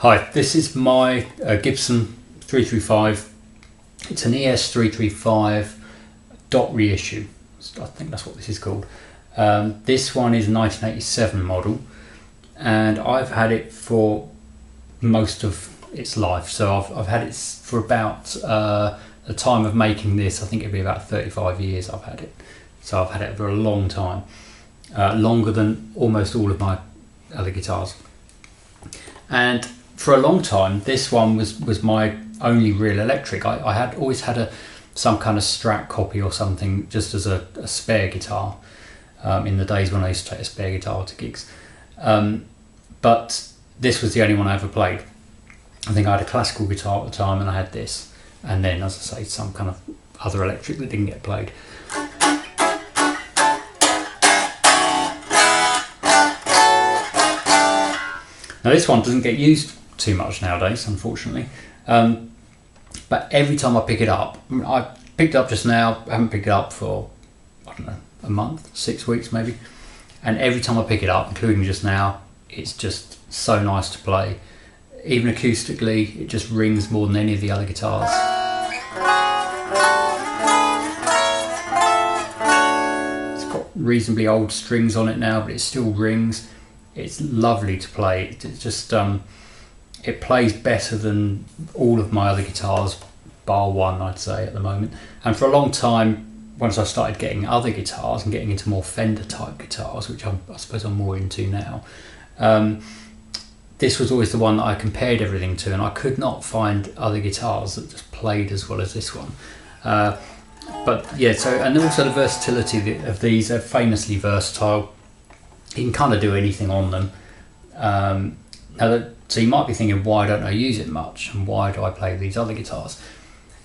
Hi, this is my Gibson 335. It's an ES335 dot reissue. I think that's what this is called. This one is a 1987 model, and I've had it for most of its life. So I've had it for about the time of making this. I think it'd be about 35 years I've had it. So I've had it for a long time, longer than almost all of my other guitars. And for a long time, this one was my only real electric. I had always had some kind of Strat copy or something just as a spare guitar in the days when I used to take a spare guitar to gigs. But this was the only one I ever played. I think I had a classical guitar at the time, and I had this, and then, as I say, some kind of other electric that didn't get played. Now this one doesn't get used too much nowadays, unfortunately, but every time I pick it up, I picked it up just now, I haven't picked it up for, I don't know, a month, 6 weeks maybe, and every time I pick it up, including just now, it's just so nice to play. Even acoustically, it just rings more than any of the other guitars. It's got reasonably old strings on it now, but it still rings. It's lovely to play. It just it plays better than all of my other guitars, bar one, I'd say, at the moment. And for a long time, once I started getting other guitars and getting into more Fender type guitars, which I suppose I'm more into now, this was always the one that I compared everything to, and I could not find other guitars that just played as well as this one. But yeah, so, and also the versatility of these, they're famously versatile. You can kind of do anything on them. So you might be thinking, why don't I use it much, and why do I play these other guitars?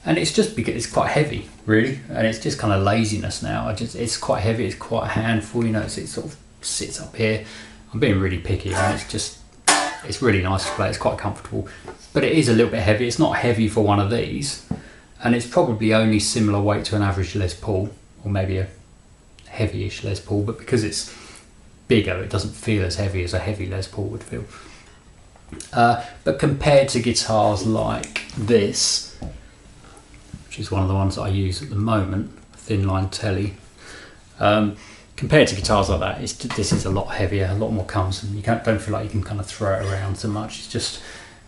And it's just because it's quite heavy, really, and it's just kind of laziness now. It's quite heavy, it's quite a handful, you know. It sort of sits up here. I'm being really picky, and it's really nice to play. It's quite comfortable, but it is a little bit heavy. It's not heavy for one of these, and it's probably only similar weight to an average Les Paul, or maybe a heavy-ish Les Paul, but because it's bigger, it doesn't feel as heavy as a heavy Les Paul would feel. But compared to guitars like this, which is one of the ones that I use at the moment, thin line telly, compared to guitars like that, this is a lot heavier, a lot more cumbersome. You don't feel like you can kind of throw it around so much. It's just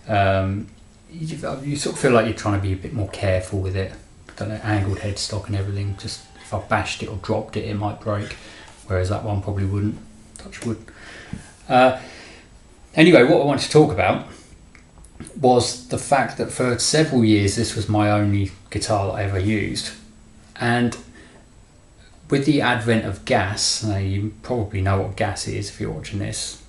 you sort of feel like you're trying to be a bit more careful with it. I don't know, angled headstock and everything. Just if I bashed it or dropped it, it might break, whereas that one probably wouldn't. Touch wood. Anyway, what I wanted to talk about was the fact that for several years this was my only guitar that I ever used, and with the advent of G.A.S, now you probably know what G.A.S is if you're watching this,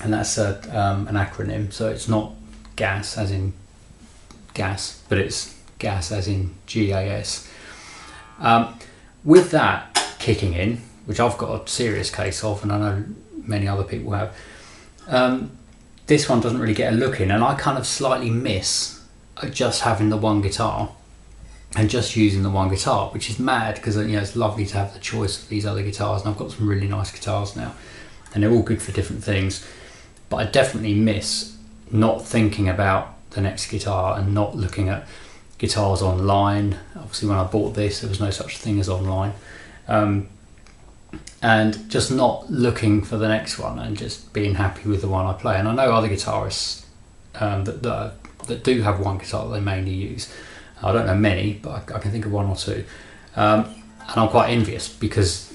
and that's an acronym, so it's not G.A.S as in gas, but it's G.A.S as in G.A.S. With that kicking in, which I've got a serious case of, and I know many other people have, this one doesn't really get a look in, and I kind of slightly miss just having the one guitar and just using the one guitar, which is mad because, you know, it's lovely to have the choice of these other guitars, and I've got some really nice guitars now, and they're all good for different things. But I definitely miss not thinking about the next guitar and not looking at guitars online. Obviously, when I bought this, there was no such thing as online. And just not looking for the next one and just being happy with the one I play. And I know other guitarists that do have one guitar that they mainly use. I don't know many, but I can think of one or two. And I'm quite envious because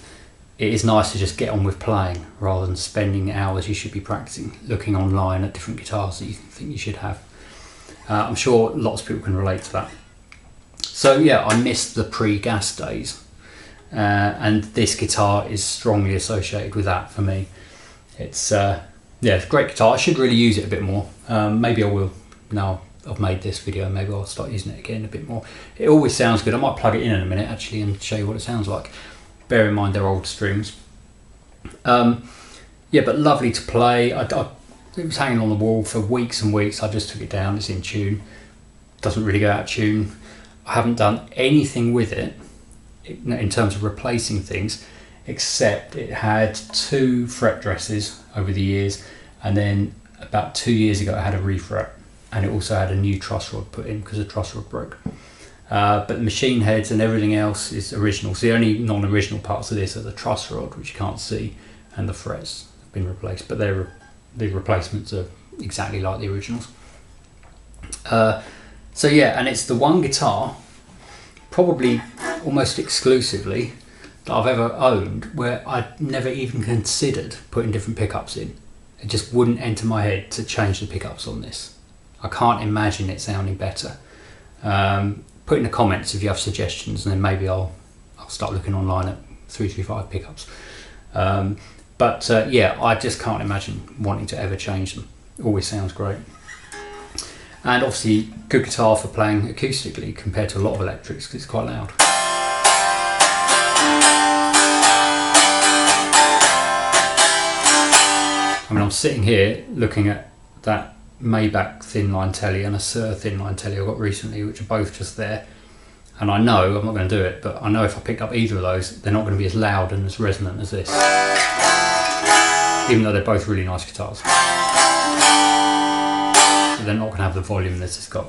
it is nice to just get on with playing rather than spending hours you should be practicing, looking online at different guitars that you think you should have. I'm sure lots of people can relate to that. So yeah, I missed the pre-G.A.S days. And this guitar is strongly associated with that for me. It's yeah, it's a great guitar. I should really use it a bit more. Maybe I will now I've made this video. Maybe I'll start using it again a bit more. It always sounds good. I might plug it in a minute actually and show you what it sounds like. Bear in mind they're old strings. Yeah, but lovely to play. It was hanging on the wall for weeks and weeks. I just took it down. It's in tune. Doesn't really go out of tune. I haven't done anything with it in terms of replacing things, except it had 2 fret dresses over the years, and then about 2 years ago it had a refret, and it also had a new truss rod put in because the truss rod broke. But the machine heads and everything else is original. So the only non-original parts of this are the truss rod, which you can't see, and the frets have been replaced, but the replacements are exactly like the originals. So yeah, and it's the one guitar, probably almost exclusively, that I've ever owned where I'd never even considered putting different pickups in. It just wouldn't enter my head to change the pickups on this. I can't imagine it sounding better. Put in the comments if you have suggestions, and then maybe I'll start looking online at 335 pickups. Yeah, I just can't imagine wanting to ever change them. Always sounds great. And obviously good guitar for playing acoustically compared to a lot of electrics because it's quite loud. I mean, I'm sitting here looking at that Maybach thin line telly and a Sir thin line telly I got recently, which are both just there. And I know, I'm not going to do it, but I know if I picked up either of those, they're not going to be as loud and as resonant as this. Even though they're both really nice guitars. They're not going to have the volume this has got.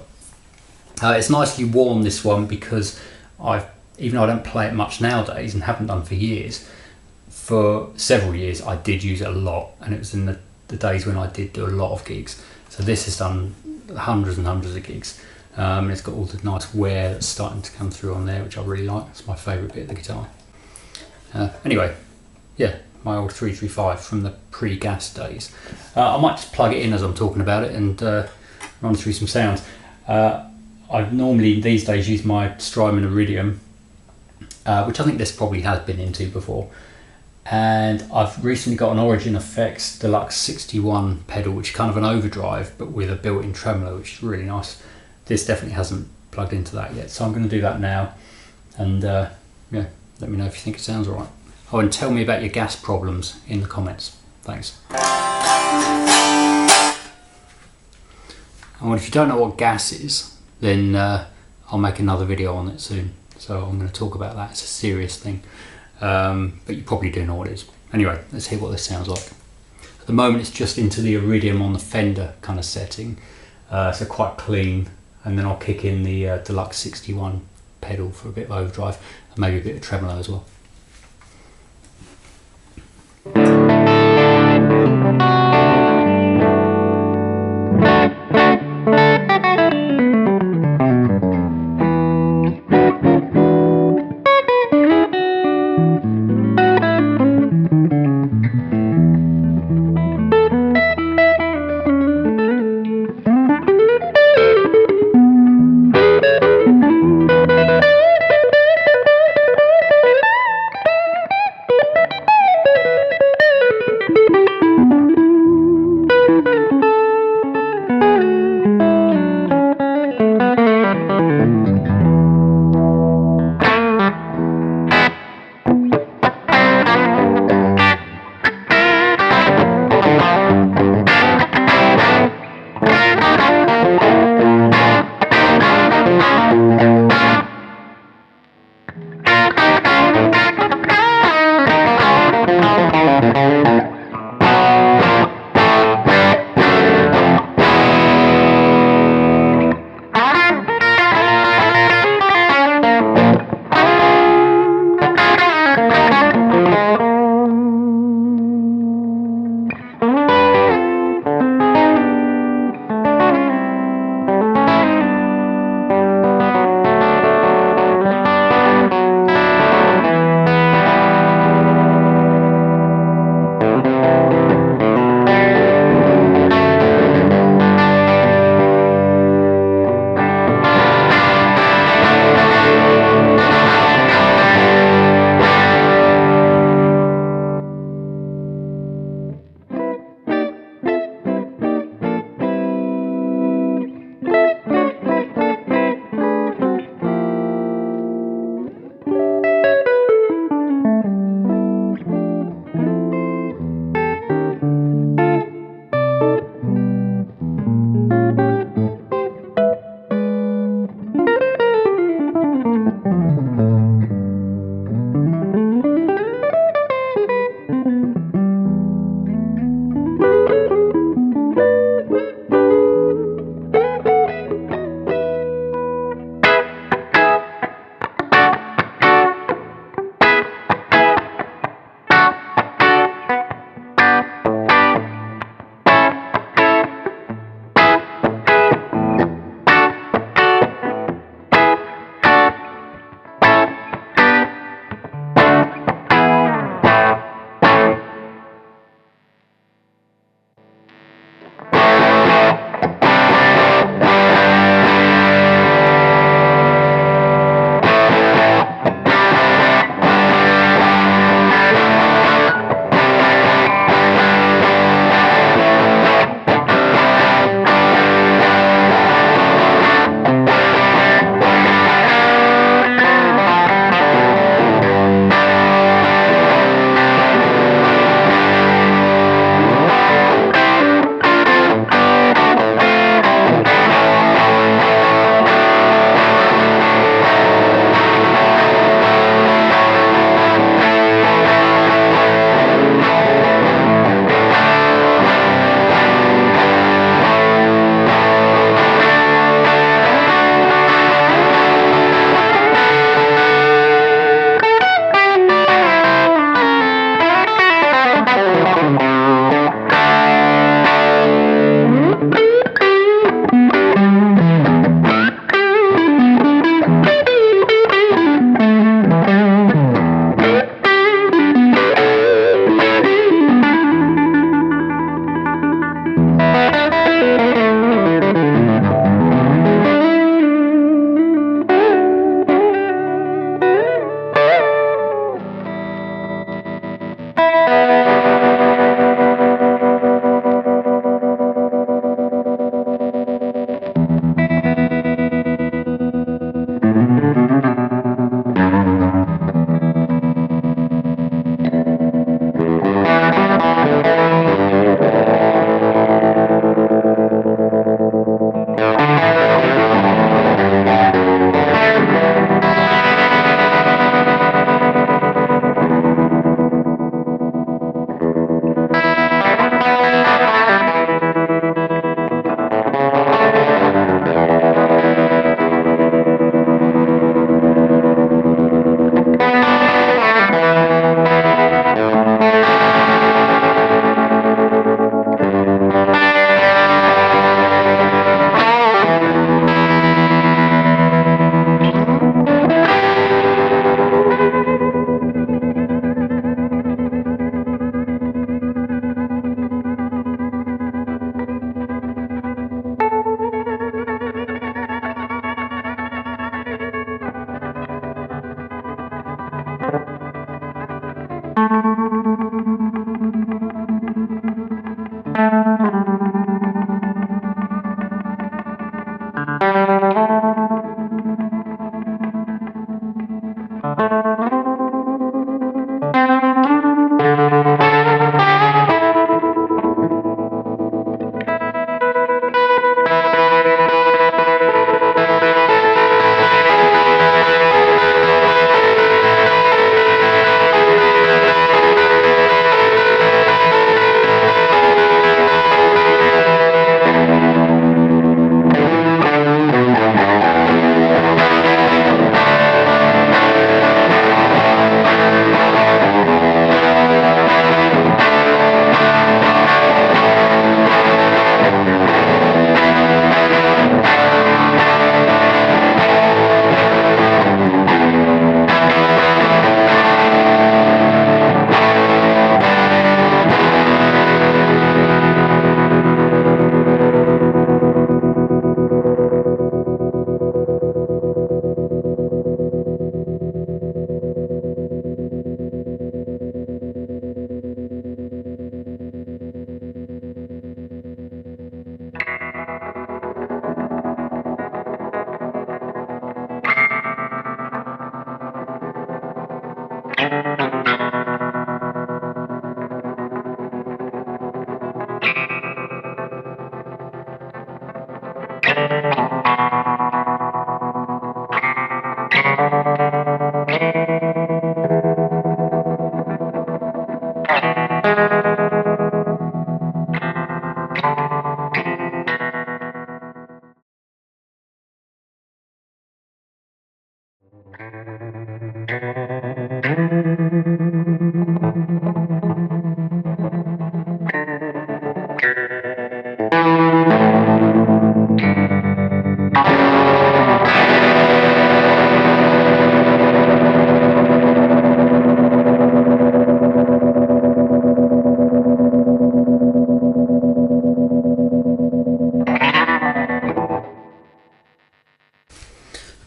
It's nicely warm, this one, because even though I don't play it much nowadays and haven't done for years, for several years I did use it a lot, and it was in the days when I did do a lot of gigs. So this has done hundreds and hundreds of gigs. It's got all the nice wear that's starting to come through on there, which I really like. It's my favourite bit of the guitar. Anyway, yeah, my old 335 from the pre-G.A.S days. I might just plug it in as I'm talking about it and run through some sounds. I normally these days use my Strymon Iridium, which I think this probably has been into before. And I've recently got an Origin Effects Deluxe61 pedal, which is kind of an overdrive but with a built-in tremolo, which is really nice. This definitely hasn't plugged into that yet, so I'm going to do that now. And yeah, let me know if you think it sounds alright. Oh, and tell me about your G.A.S problems in the comments. Thanks. And if you don't know what G.A.S is, then I'll make another video on it soon. So I'm going to talk about that. It's a serious thing. But you probably do know what it is. Anyway, let's hear what this sounds like. At the moment it's just into the Iridium on the Fender kind of setting. So quite clean. And then I'll kick in the Deluxe61 pedal for a bit of overdrive and maybe a bit of tremolo as well.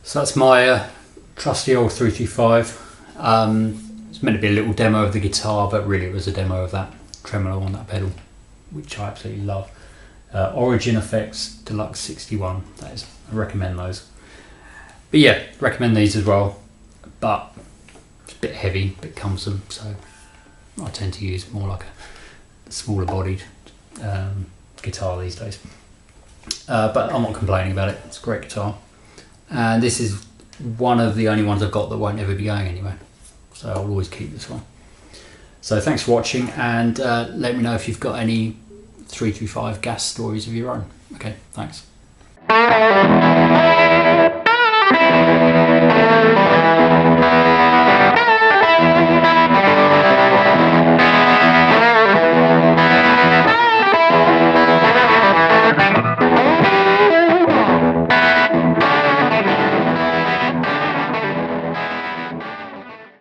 So that's my trusty old 335. It's meant to be a little demo of the guitar, but really it was a demo of that tremolo on that pedal, which I absolutely love. Origin Effects Deluxe61. That is, I recommend those. But yeah, recommend these as well. But it's a bit heavy, a bit cumbersome, so I tend to use more like a smaller bodied guitar these days. But I'm not complaining about it. It's a great guitar. And this is one of the only ones I've got that won't ever be going anywhere, so I'll always keep this one. So thanks for watching, and let me know if you've got any 335 G.A.S stories of your own. Okay, thanks.